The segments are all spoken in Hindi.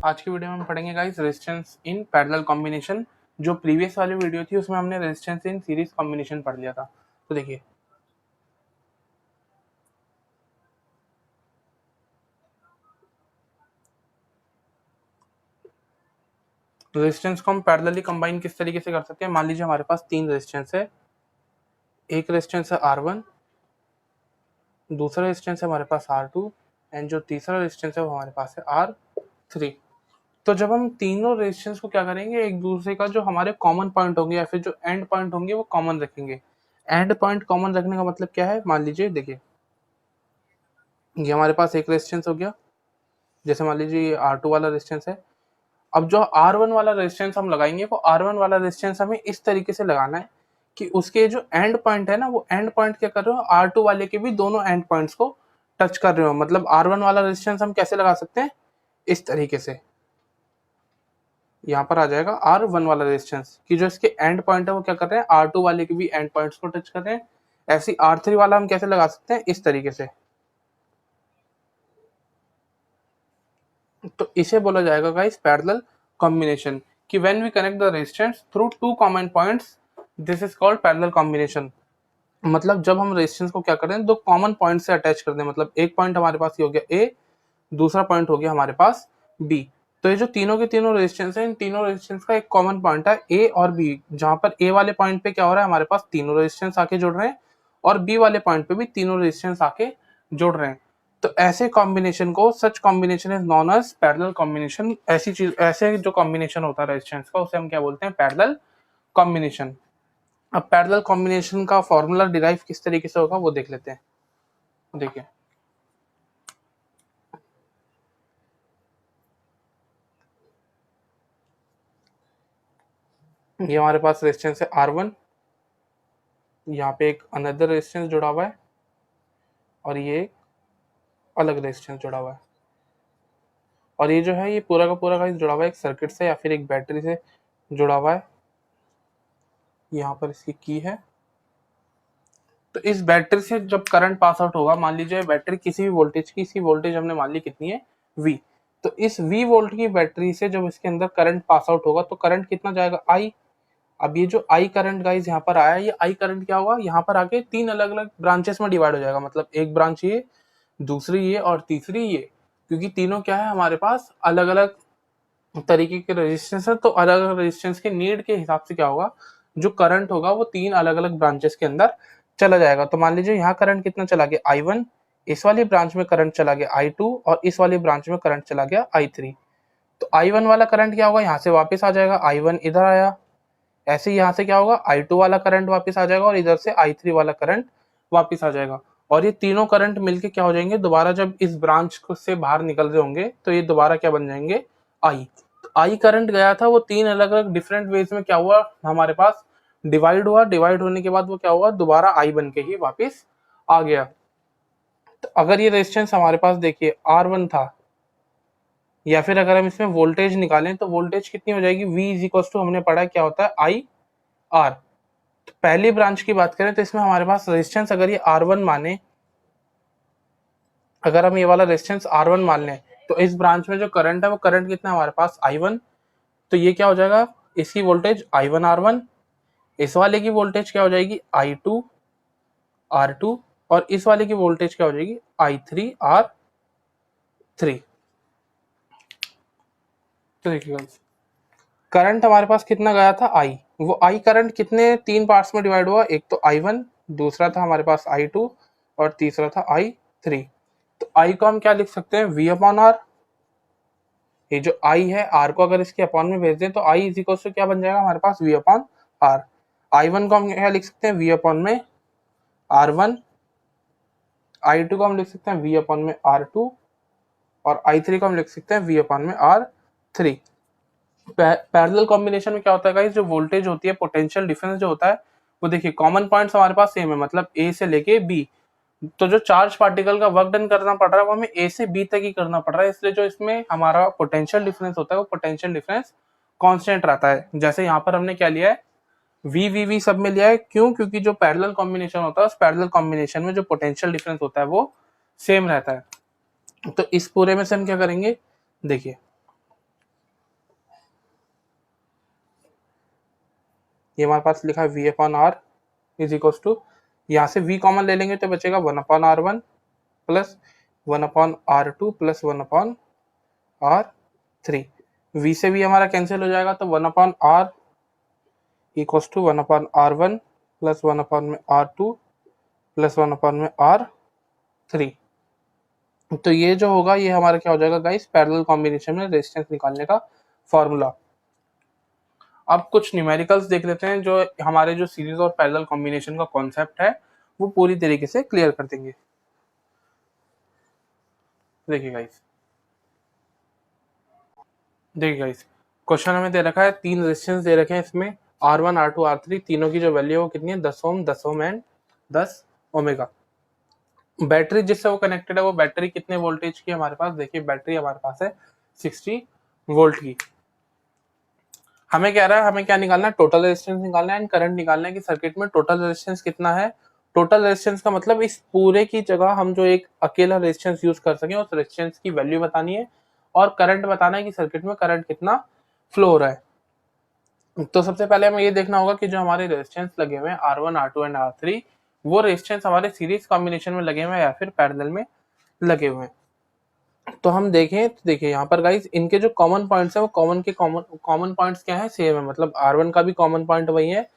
आज की वीडियो में हम पढ़ेंगे guys resistance in parallel combination. जो प्रीवियस वाली वीडियो थी उसमें हमने रेजिस्टेंस इन सीरीज कॉम्बिनेशन पढ़ लिया था। तो देखिए रेजिस्टेंस को हम पैरेलली कंबाइन किस तरीके से कर सकते हैं। मान लीजिए हमारे पास तीन रेजिस्टेंस है। एक रेजिस्टेंस है R1, दूसरा रेजिस्टेंस है हमारे पास R2 एंड जो तीसरा रेजिस्टेंस है वो हमारे पास है R3। तो जब हम तीनों रेजिस्टेंस को क्या करेंगे, एक दूसरे का जो हमारे कॉमन पॉइंट होंगे या फिर जो एंड पॉइंट होंगे वो कॉमन रखेंगे। एंड पॉइंट कॉमन रखने का मतलब क्या है, मान लीजिए देखिए ये हमारे पास एक रेजिस्टेंस हो गया, जैसे मान लीजिए ये R2 वाला रेजिस्टेंस है। अब जो R1 वाला रेजिस्टेंस हम लगाएंगे वो R1 वाला रेजिस्टेंस हमें इस तरीके से लगाना है कि उसके जो एंड पॉइंट है ना, वो एंड पॉइंट क्या कर रहे हो, R2 वाले के भी दोनों एंड पॉइंट्स को टच कर रहे हो। मतलब R1 वाला रेजिस्टेंस हम कैसे लगा सकते हैं, इस तरीके से। यहाँ पर आ जाएगा R1 वाला रेजिस्टेंस कि जो इसके एंड पॉइंट है वो क्या कर रहे हैं, R2 वाले के भी एंड पॉइंट्स को टच कर रहे हैं। ऐसे R3 वाला हम कैसे लगा सकते हैं, इस तरीके से। तो इसे बोला जाएगा गाइस पैरेलल कॉम्बिनेशन कि when we connect the resistance through two common points, this is called parallel combination. मतलब जब हम रेजिस्टेंस को क्या करें, दो कॉमन पॉइंट से अटैच कर दें। मतलब एक पॉइंट हमारे पास ये हो गया ए, दूसरा पॉइंट हो गया हमारे पास बी। तो ये जो तीनों के तीनों रेजिस्टेंस है, इन तीनों रेजिस्टेंस का एक कॉमन पॉइंट है ए और बी, जहां पर ए वाले पॉइंट पे क्या हो रहा है, हमारे पास तीनों रेजिस्टेंस आके जुड़ रहे हैं और बी वाले पॉइंट पे भी तीनों रेजिस्टेंस आके जुड़ रहे हैं। तो ऐसे कॉम्बिनेशन को, such combination is known as parallel combination. ऐसी चीज, ऐसे जो कॉम्बिनेशन होता है रेजिस्टेंस का, उसे हम क्या बोलते हैं, पैरेलल कॉम्बिनेशन। अब पैरेलल कॉम्बिनेशन का फॉर्मूला डिराइव किस तरीके से होगा वो देख लेते हैं। देखिए ये हमारे पास रेजिस्टेंस है R1, यहाँ पे एक अनदर रेजिस्टेंस जुड़ा हुआ है और ये अलग रेजिस्टेंस जुड़ा हुआ है। और ये जो है ये पूरा का पूरा गाइस जुड़ा हुआ है एक सर्किट से या फिर एक बैटरी से जुड़ा हुआ है। यहाँ पर इसकी की है। तो इस बैटरी से जब करंट पास आउट होगा, मान लीजिए बैटरी किसी भी वोल्टेज की, इसकी वोल्टेज हमने मान ली कितनी है, V। तो इस V वोल्ट की बैटरी से जब इसके अंदर करंट पास आउट होगा तो करंट कितना जाएगा, I। अब ये जो I करंट गाइस यहाँ पर आया, ये I करंट क्या होगा, यहाँ पर आके तीन अलग अलग ब्रांचेस में डिवाइड हो जाएगा। मतलब एक ब्रांच ये, दूसरी ये और तीसरी ये, क्योंकि तीनों क्या है हमारे पास अलग अलग तरीके के रेजिस्टेंस है। तो अलग अलग रेजिस्टेंस के नीड के हिसाब से क्या होगा, जो करंट होगा वो तीन अलग अलग ब्रांचेस के अंदर चला जाएगा। तो मान लीजिए यहाँ करंट कितना चला गया, I1, इस वाली ब्रांच में करंट चला गया I2 और इस वाली ब्रांच में करंट चला गया I3। तो I1 वाला करंट क्या होगा, यहाँ से वापस आ जाएगा, I1 इधर आया। ऐसे यहाँ से क्या होगा, I2 वाला करंट वापस आ जाएगा और इधर से I3 वाला करंट वापस आ जाएगा। और ये तीनों करंट मिलके क्या हो जाएंगे, दोबारा जब इस ब्रांच से बाहर निकल रहे होंगे तो ये दोबारा क्या बन जाएंगे, I। तो I करंट गया था, वो तीन अलग अलग डिफरेंट वेज में क्या हुआ हमारे पास, डिवाइड हुआ। डिवाइड होने के बाद वो क्या हुआ, दोबारा I बन के ही वापस आ गया। तो अगर ये रेजिस्टेंस हमारे पास देखिए R1 था, या फिर अगर हम इसमें वोल्टेज निकालें तो वोल्टेज कितनी हो जाएगी, V इज इक्वल टू, हमने पढ़ा क्या होता है, IR। तो पहली ब्रांच की बात करें तो इसमें हमारे पास रेजिस्टेंस अगर ये R1 माने, अगर हम ये वाला रेजिस्टेंस R1 मान लें, तो इस ब्रांच में जो करंट है वो करंट कितना है हमारे पास, I1। तो ये क्या हो जाएगा, इसकी वोल्टेज I1R1, इस वाले की वोल्टेज क्या हो जाएगी, I2R2 और इस वाले की वोल्टेज क्या हो जाएगी, I3R3। तो देखिए करंट हमारे पास कितना गया था, I। वो I करंट कितने तीन पार्ट्स में डिवाइड हुआ, एक तो I1, दूसरा था हमारे पास I2 और तीसरा था I3। तो I को हम क्या लिख सकते हैं, V/R। ये जो I है, R को अगर इसके अपॉन में भेज दें तो I इज इक्वल टू क्या बन जाएगा हमारे पास, V/R। I1 को हम क्या लिख सकते हैं, V अपॉन में R1। I2 को हम लिख सकते हैं V अपॉन में R2 और I3 को हम लिख सकते हैं V अपॉन में R3। पैरेलल कॉम्बिनेशन में क्या होता है गाइस, जो वोल्टेज होती है, पोटेंशियल डिफरेंस जो होता है, वो देखिए कॉमन पॉइंट्स हमारे पास सेम है, मतलब A से लेके B। तो जो चार्ज पार्टिकल का वर्क डन करना पड़ रहा है वो हमें A से B तक ही करना पड़ रहा है, इसलिए जो इसमें हमारा पोटेंशियल डिफरेंस होता है वो पोटेंशियल डिफरेंस कांस्टेंट रहता है। जैसे यहाँ पर हमने क्या लिया है, V सब में लिया है, क्यों, क्योंकि जो पैरेलल कॉम्बिनेशन होता है उस पैरेलल कॉम्बिनेशन में जो पोटेंशियल डिफरेंस होता है वो सेम रहता है। तो इस पूरे में से हम क्या करेंगे, देखिए ये हमारे पास लिखा है V upon R is equal to, यहाँ से v कॉमन ले लेंगे तो बचेगा 1/r1 plus 1/r2 plus 1/r3। v से v हमारा कैंसिल हो जाएगा तो 1/r equal to 1/r1 plus 1/r2 plus 1/r3। तो ये जो होगा ये हमारा क्या हो जाएगा गाइस, पैरेलल कॉम्बिनेशन में रेजिस्टेंस निकालने का फॉर्मूला। अब कुछ न्यूमेरिकल्स देख लेते हैं जो हमारे जो सीरीज और पैरेलल कॉम्बिनेशन का कॉन्सेप्ट है वो पूरी तरीके से क्लियर कर देंगे। देखिए गाइस क्वेश्चन हमें दे रखा है, 3 रेजिस्टेंस दे रखे हैं इसमें R1 R2 R3, तीनों की जो वैल्यू है वो कितनी है 10 ओम 10 ओम एंड 10 ओमेगा। बैटरी जिससे वो कनेक्टेड है वो बैटरी कितने वोल्टेज की हमारे पास, देखिए बैटरी हमारे पास है 60 वोल्ट की। हमें कह रहा है हमें क्या निकालना है, टोटल रेजिस्टेंस निकालना है एंड करंट निकालना है कि सर्किट में टोटल रेजिस्टेंस कितना है। टोटल रेजिस्टेंस का मतलब इस पूरे की जगह हम जो एक अकेला रेजिस्टेंस यूज कर सके उस रेजिस्टेंस की वैल्यू बतानी है, और करंट बताना है कि सर्किट में करंट कितना फ्लो हो रहा है। तो सबसे पहले हमें ये देखना होगा कि जो हमारे रेजिस्टेंस लगे हुए हैं R1 R2 एंड R3 वो रेजिस्टेंस हमारे सीरीज कॉम्बिनेशन में लगे हुए हैं या फिर पैरेलल में लगे हुए हैं। तो हम देखें तो देखिए यहाँ पर गाइस इनके जो कॉमन पॉइंट्स है वो कॉमन पॉइंट्स क्या है, सेम है। मतलब R1 का भी कॉमन पॉइंट वही है,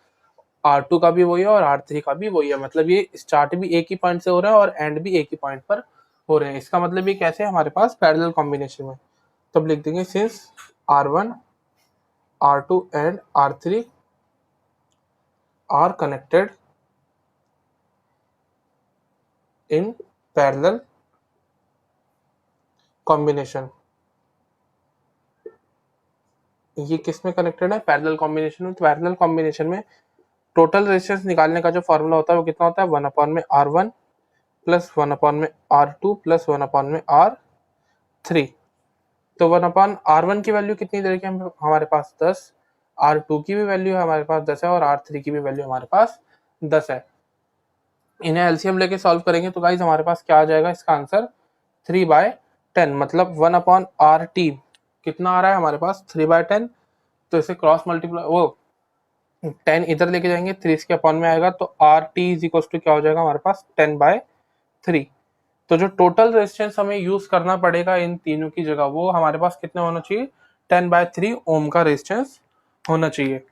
R2 का भी वही है और R3 का भी वही है। मतलब ये स्टार्ट भी एक ही पॉइंट से हो रहा है और एंड भी एक ही पॉइंट पर हो रहे हैं। इसका मतलब ये कैसे है हमारे पास पैरेलल कॉम्बिनेशन में। तो अब लिख देंगे since R1 R2 and R3 are connected in parallel combination. ये किस में कनेक्टेड है, पैरेलल कॉम्बिनेशन में। तो पैरेलल कॉम्बिनेशन में टोटल रेजिस्टेंस निकालने का जो फॉर्मूला होता है वो कितना होता है 1/r1 plus 1/r2 plus 1/r3। तो 1/r1 की वैल्यू कितनी दे रखी है हमारे पास 10, R2 की भी वैल्यू हमारे पास 10 है और R3 की भी वैल्यू हमारे पास 10 है। इन्हें एलसीएम लेके सॉल्व करेंगे तो गाइज हमारे पास क्या आ जाएगा, इसका आंसर 3/10। मतलब 1/RT कितना आ रहा है हमारे पास 3/10। तो इसे क्रॉस मल्टीप्लाई वो 10 इधर लेके जाएंगे 3 इसके अपॉन में आएगा तो RT इज इक्वल टू क्या हो जाएगा हमारे पास 10/3। तो जो टोटल रेजिस्टेंस हमें यूज करना पड़ेगा इन तीनों की जगह वो हमारे पास कितना होना चाहिए 10/3 ओम का रेजिस्टेंस होना चाहिए।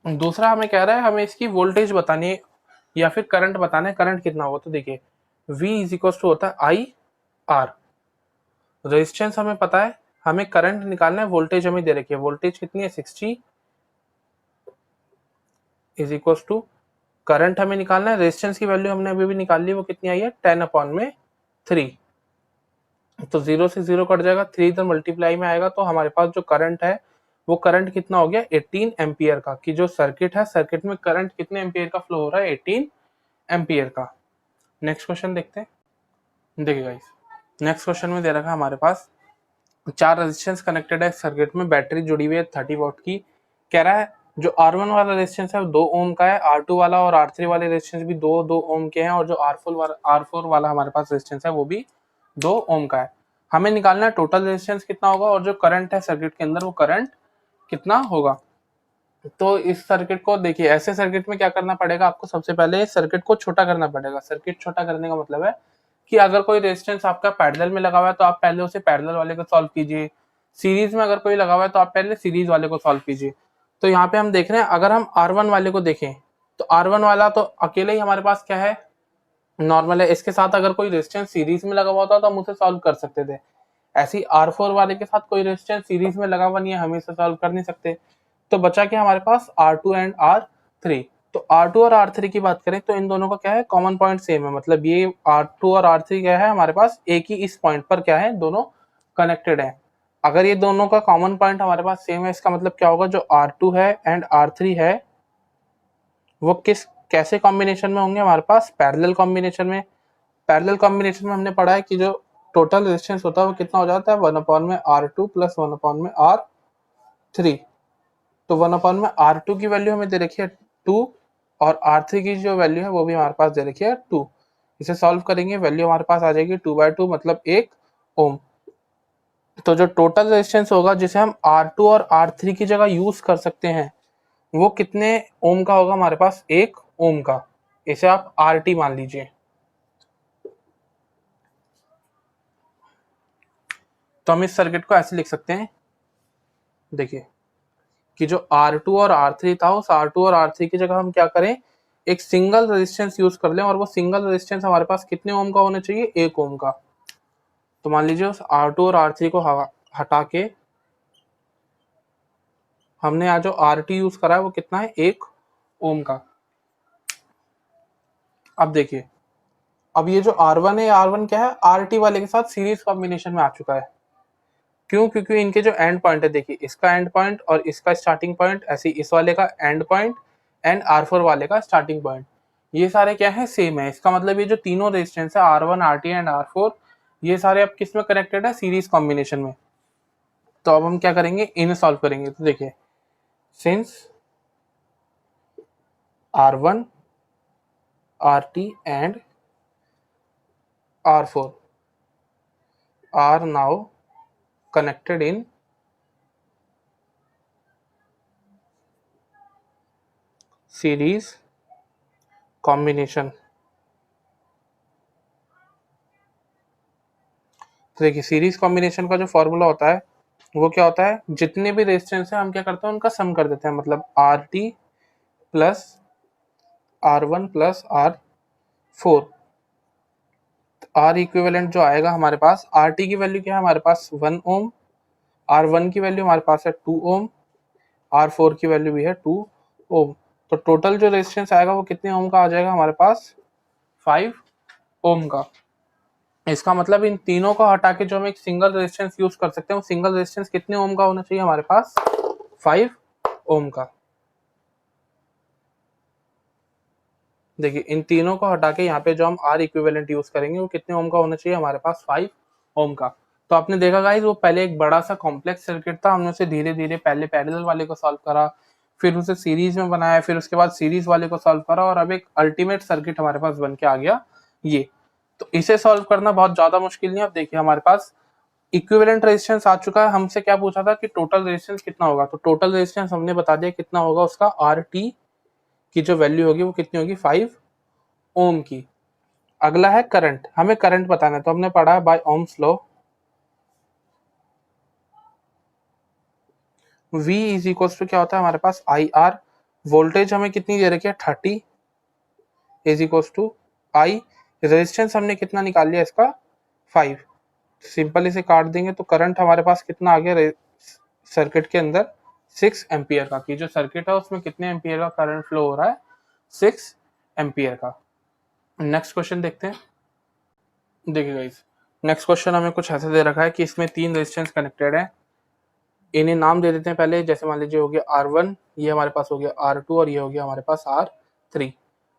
दूसरा हमें कह रहा है हमें इसकी वोल्टेज बतानी है या फिर करंट बताना है, करंट कितना होगा। तो देखिए V इज इक्वल टू होता है IR, रेजिस्टेंस हमें पता है, हमें करंट निकालना है, वोल्टेज हमें दे रखी है, वोल्टेज कितनी है 60 इज इक्वल टू करंट हमें निकालना है, रेजिस्टेंस की वैल्यू हमने अभी भी निकाल ली, वो कितनी आई है 10/3। तो 0 से 0 कट जाएगा, 3 इधर मल्टीप्लाई में आएगा तो हमारे पास जो करंट है वो करंट कितना हो गया 18 एम्पियर का। कि जो सर्किट है सर्किट में करंट कितने एम्पियर का फ्लो हो रहा है 18 एम्पियर का। नेक्स्ट क्वेश्चन देखते हैं। देखिए गाइस नेक्स्ट क्वेश्चन में दे रखा है हमारे पास 4 रेजिस्टेंस कनेक्टेड है सर्किट में, बैटरी जुड़ी हुई है 30 वोल्ट की। कह रहा है जो R1 वाला रेजिस्टेंस है वो 2 ओम का है, R2 वाला और R3 वाले रेजिस्टेंस भी 2 ओम के हैं, और जो R4 वाला हमारे पास रेजिस्टेंस है वो भी 2 ओम का है। हमें निकालना है टोटल रेजिस्टेंस कितना होगा और जो करंट है सर्किट के अंदर वो करंट कितना होगा। तो इस सर्किट को देखिए, ऐसे सर्किट में क्या करना पड़ेगा आपको, सबसे पहले सर्किट को छोटा करना पड़ेगा। सर्किट छोटा करने का मतलब है कि अगर कोई रेजिस्टेंस आपका पैरेलल में लगा हुआ है तो आप पहले उसे पैरेलल वाले को सॉल्व कीजिए, सीरीज में अगर कोई लगा हुआ है तो आप पहले सीरीज वाले को सॉल्व कीजिए। तो यहाँ पे हम देख रहे हैं अगर हम R1 वाले को देखें तो R1 वाला तो अकेले ही हमारे पास क्या है नॉर्मल है, इसके साथ अगर कोई रेजिस्टेंस सीरीज में लगा हुआ होता तो हम उसे सॉल्व कर सकते थे। ऐसे ही R4 वाले के साथ कोई रेजिस्टेंस सीरीज में लगा हुआ नहीं है, हम इसे सॉल्व कर नहीं सकते। तो बचा क्या हमारे पास R2 एंड R3। तो R2 और R3 की बात करें तो इन दोनों का क्या है कॉमन पॉइंट सेम है। मतलब ये R2 और R3 क्या है हमारे पास एक ही इस पॉइंट पर क्या है दोनों कनेक्टेड है। अगर ये दोनों का कॉमन पॉइंट हमारे पास सेम है इसका मतलब क्या होगा जो R2 है एंड R3 है वो कैसे कॉम्बिनेशन में होंगे हमारे पास पैरेलल कॉम्बिनेशन में। पैरेलल कॉम्बिनेशन में हमने पढ़ा है कि जो टोटल रेजिस्टेंस होता है वो कितना हो जाता है 1/R2 प्लस 1/R3। तो 1/R2 की वैल्यू हमें दे रखी है 2 और R3 की जो वैल्यू है वो भी हमारे पास दे रखी है 2। इसे सॉल्व करेंगे वैल्यू हमारे पास आ जाएगी 2/2 मतलब 1 ओम। तो जो टोटल रेजिस्टेंस होगा जिसे हम R2 और R3 की जगह यूज कर सकते हैं वो कितने ओम का होगा हमारे पास, 1 ओम का। इसे आप RT मान लीजिए। तो हम इस सर्किट को ऐसे लिख सकते हैं, देखिए कि जो R2 और R3 था, उस R2 और R3 की जगह हम क्या करें, एक सिंगल रेजिस्टेंस यूज कर लें, और वो सिंगल रेजिस्टेंस हमारे पास कितने ओम का होना चाहिए, 1 ओम का। तो मान लीजिए उस R2 और R3 को हटा के हमने यहाँ जो RT यूज करा है वो कितना है, 1 ओम का। अब देखिए, अब ये जो R1 है, R1 क्या है, RT वाले के साथ सीरीज कॉम्बिनेशन में आ चुका है। क्यों? क्योंकि इनके जो एंड पॉइंट है, देखिए इसका एंड पॉइंट और इसका स्टार्टिंग पॉइंट, ऐसे इस वाले का एंड पॉइंट एंड R4 वाले का स्टार्टिंग पॉइंट, ये सारे क्या है, सेम है। इसका मतलब ये जो तीनों रेजिस्टेंस है R1, RT एंड R4, ये सारे अब किस में कनेक्टेड है, सीरीज कॉम्बिनेशन में। तो अब हम क्या करेंगे, इन्हें सॉल्व करेंगे। तो देखिए, since R1, RT and R4 are now connected in series combination। तो देखिए, सीरीज कॉम्बिनेशन का जो फॉर्मूला होता है वो क्या होता है, जितने भी रेजिस्टेंस है हम क्या करते हैं, उनका सम कर देते हैं। मतलब RT plus R1 plus R4। R equivalent जो आएगा हमारे पास, RT की वैल्यू क्या है हमारे पास, 1 ओम, R1 की वैल्यू हमारे पास है 2 ओम, R4 की वैल्यू भी है 2 ओम। तो टोटल जो रेजिस्टेंस आएगा वो कितने ओम का आ जाएगा हमारे पास, 5 ओम का। इसका मतलब इन तीनों को हटा के जो हम एक सिंगल रेजिस्टेंस यूज कर सकते हैं, वो सिंगल रेजिस्टेंस कितने ओम का होना चाहिए हमारे पास, 5 ओम का। देखिए, इन तीनों को हटा के यहाँ पे जो हम R इक्विवेलेंट यूज करेंगे वो कितने ओम का होना चाहिए हमारे पास, 5 ओम का। तो आपने देखा गाइस, वो पहले एक बड़ा सा कॉम्प्लेक्स सर्किट था, हमने उसे धीरे धीरे पहले पैरेलल वाले को सॉल्व करा, फिर उसे सीरीज में बनाया, फिर उसके बाद सीरीज वाले को सॉल्व करा, और अब एक अल्टीमेट सर्किट हमारे पास बन के आ गया ये। तो इसे सॉल्व करना बहुत ज्यादा मुश्किल नहीं है। अब देखिए, हमारे पास इक्विवेलेंट रेजिस्टेंस आ चुका है। हमसे क्या पूछा था कि टोटल रेजिस्टेंस कितना होगा, तो टोटल रेजिस्टेंस हमने बता दिया कितना होगा, उसका RT की जो वैल्यू होगी वो कितनी होगी, 5 ओम की। अगला है करंट, हमें करंट बताना है। तो हमने पढ़ा है by Ohm's law, V is equal to क्या होता है हमारे पास, IR। वोल्टेज हमें कितनी दे रखी है, 30, is equal to I। Resistance हमने कितना निकाल लिया इसका, 5। सिंपल इसे काट देंगे तो करंट हमारे पास कितना आ गया सर्किट के अंदर, 6 एम्पियर का। कि जो सर्किट है उसमें कितने एम्पियर का करंट फ्लो हो रहा है, 6 एम्पियर का। नेक्स्ट क्वेश्चन देखते हैं। देखिए गाइस, नेक्स्ट क्वेश्चन हमें कुछ ऐसे दे रखा है कि इसमें 3 रेजिस्टेंस कनेक्टेड है। इन्हें नाम दे देते हैं पहले। जैसे मान लीजिए हो गया R1, ये हमारे पास हो गया R2, और ये हो गया हमारे पास R3।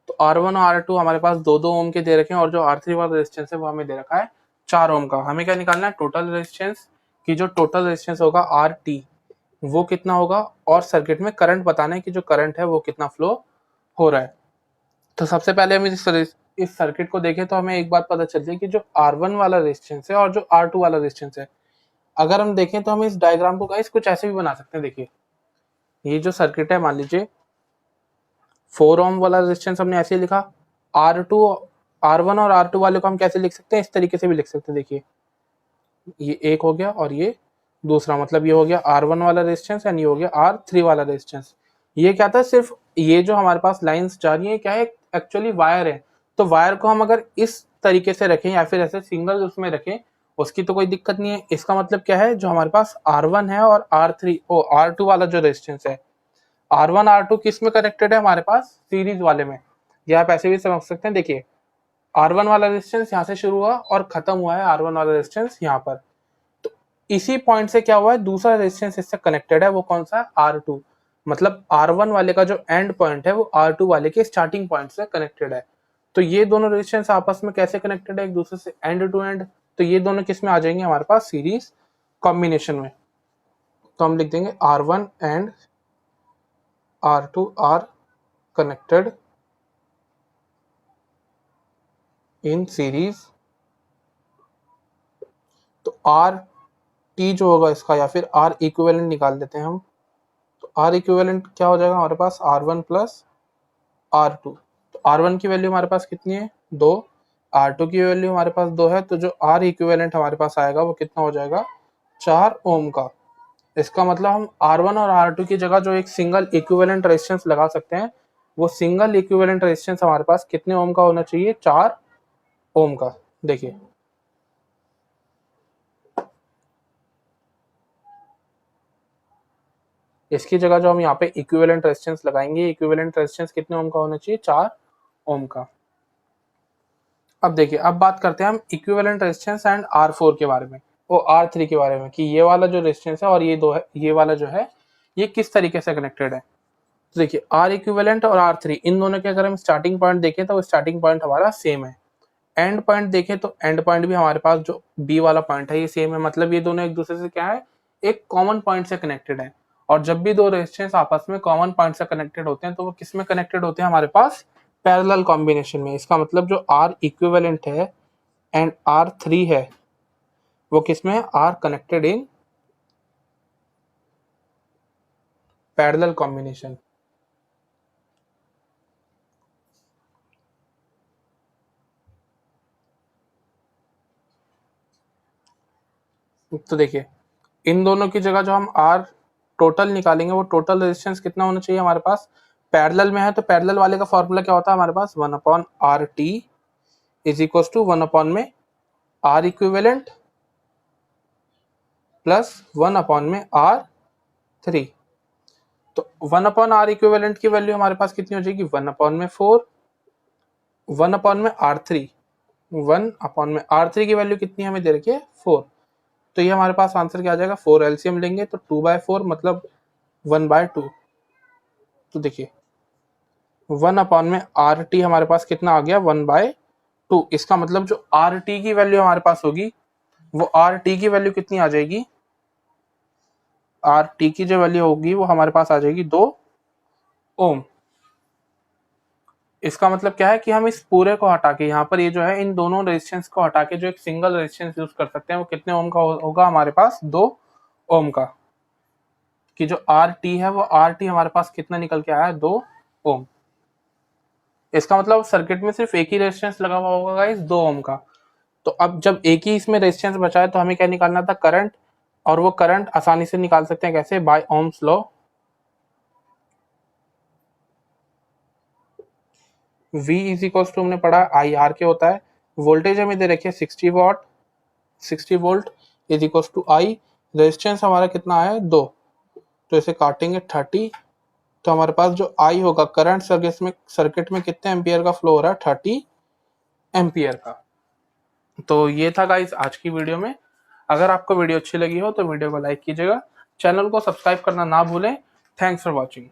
तो R1 और R2 हमारे पास 2-2 ओम के दे रखे हैं, और जो R3 वाला रेजिस्टेंस है वो हमें दे रखा है 4 ओम का। हमें क्या निकालना है, टोटल रेजिस्टेंस। की जो टोटल रेजिस्टेंस होगा RT, वो कितना होगा, और सर्किट में करंट बताना है कि जो करंट है वो कितना फ्लो हो रहा है। तो सबसे पहले हम इस सर्किट को देखें तो हमें एक बात पता चलती है कि जो R1 वाला रेजिस्टेंस है और जो R2 वाला रेजिस्टेंस है, अगर हम देखें तो हम इस डायग्राम को गाइस कुछ ऐसे भी बना सकते हैं। देखिए, ये जो सर्किट है, मान लीजिए 4 ओम वाला रेजिस्टेंस हमने ऐसे लिखा, R2 R1 और R2 वाले को हम कैसे लिख सकते हैं, इस तरीके से भी लिख सकते हैं। देखिए, ये एक हो गया और ये दूसरा, मतलब ये हो गया R1 वाला रेजिस्टेंस एंड ये हो गया R3 वाला रेजिस्टेंस। ये क्या था, सिर्फ ये जो हमारे पास लाइंस जा रही है क्या है, एक्चुअली वायर है। तो वायर को हम अगर इस तरीके से रखें या फिर ऐसे सिंगल उसमें रखें, उसकी तो कोई दिक्कत नहीं है। इसका मतलब क्या है, जो हमारे पास R1 है और R2 वाला जो रेजिस्टेंस है, R1 R2 किस में कनेक्टेड है हमारे पास, सीरीज वाले में। या आप ऐसे भी समझ सकते हैं। देखिए, R1 वाला रेजिस्टेंस यहाँ से शुरू हुआ और खत्म हुआ है R1 वाला रेजिस्टेंस यहाँ पर। तो इसी पॉइंट से क्या हुआ है, दूसरा रेजिस्टेंस इससे कनेक्टेड है, वो कौन सा है, R2। मतलब R1 वाले का जो एंड पॉइंट है वो R2 वाले के स्टार्टिंग पॉइंट से कनेक्टेड है। तो ये दोनों रेजिस्टेंस आपस में कैसे कनेक्टेड है, एक दूसरे से एंड टू एंड। तो ये दोनों किस में आ जाएंगे हमारे पास, सीरीज कॉम्बिनेशन में। तो हम लिख देंगे R1 and R2 are connected in series. तो R T जो होगा इसका, या फिर R इक्विवेलेंट निकाल देते हैं हम। तो R इक्विवेलेंट क्या हो जाएगा हमारे पास, R1 प्लस R2। तो R1 की वैल्यू हमारे पास कितनी है, 2, R2 की वैल्यू हमारे पास 2 है, तो जो R इक्विवेलेंट हमारे पास आएगा वो कितना हो जाएगा, 4 ओम का। इसका मतलब हम R1 और R2 की जगह जो एक सिंगल इक्विवेलेंट रेजिस्टेंस लगा सकते हैं, वो सिंगल इक्विवेलेंट रेजिस्टेंस हमारे पास कितने ओम का होना चाहिए, 4 ओम का। देखिए इसकी जगह जो हम यहाँ पे इक्विवेलेंट रेजिस्टेंस लगाएंगे, इक्विवेलेंट रेजिस्टेंस कितने ओम का होना चाहिए, 4 ओम का। अब देखिए, अब बात करते हैं हम इक्विवेलेंट रेजिस्टेंस एंड R4 के बारे में, वो R3 के बारे में, कि ये वाला जो रेजिस्टेंस है और ये दो है, ये वाला जो है ये किस तरीके से कनेक्टेड है। तो देखिए R इक्विवेलेंट और R3 इन दोनों के अगर हम स्टार्टिंग पॉइंट देखें तो स्टार्टिंग पॉइंट हमारा सेम है। एंड पॉइंट देखें तो एंड पॉइंट भी हमारे पास जो B वाला पॉइंट है ये सेम है, मतलब ये दोनों एक दूसरे से क्या है, एक कॉमन पॉइंट से कनेक्टेड है। और जब भी दो रेजिस्टेंस आपस में कॉमन पॉइंट से कनेक्टेड होते हैं तो वो किस में कनेक्टेड होते हैं, हमारे पास पैरेलल कॉम्बिनेशन में। इसका मतलब जो R इक्विवेलेंट है एंड R3 है वो किस में है, R connected in parallel combination. तो देखिए इन दोनों की जगह जो हम R टोटल निकालेंगे, वो टोटल रेजिस्टेंस कितना होना चाहिए हमारे पास, पैरेलल में है तो पैरेलल वाले का फॉर्मूला क्या होता है हमारे पास, 1/RT इज इक्वल टू 1 में R इक्विवेलेंट प्लस 1 में R3। तो 1/R इक्विवेलेंट की वैल्यू हमारे पास कितनी हो जाएगी, 1/4, 1 में R3, 1/R3 की वैल्यू कितनी हमें दे रखी है, 4। तो ये हमारे पास आंसर क्या आ जाएगा, 4 एलसीएम लेंगे तो 2/4 मतलब 1/2। तो देखिए 1 में RT हमारे पास कितना आ गया, 1/2। इसका मतलब जो RT की वैल्यू हमारे पास होगी वो RT की वैल्यू कितनी आ जाएगी, RT की जो वैल्यू होगी वो हमारे पास आ जाएगी 2 ओम। इसका मतलब क्या है कि हम इस पूरे को हटा के यहाँ पर ये जो है इन दोनों रेजिस्टेंस को हटा के जो एक सिंगल रेजिस्टेंस यूज कर सकते हैं, वो कितने ओम का होगा हमारे पास, 2 ओम का। कि जो RT है वो RT हमारे पास कितना निकल के आया है, 2 ओम। इसका मतलब सर्किट में सिर्फ एक ही रेजिस्टेंस लगा हुआ होगा गाइस, 2 ओम का। तो अब जब एक ही इसमें रेजिस्टेंस बचा है तो हमें क्या निकालना था, करंट। और वो करंट आसानी से निकाल सकते हैं कैसे, by Ohm's law. V is equal to हमने पढ़ा IR के होता है, वोल्टेज हमें दे रखी है 60 watt, 60 volt is equal to I। Resistance हमारा कितना है, 2। तो इसे काटेंगे 30, तो हमारे पास जो I होगा, करंट सर्किट में कितने एम्पियर का फ्लो हो रहा है, 30 एम्पियर का। तो ये था गाइस आज की वीडियो में। अगर आपको वीडियो अच्छी लगी हो तो वीडियो को लाइक कीजिएगा, चैनल को सब्सक्राइब करना ना भूलें। Thanks for watching.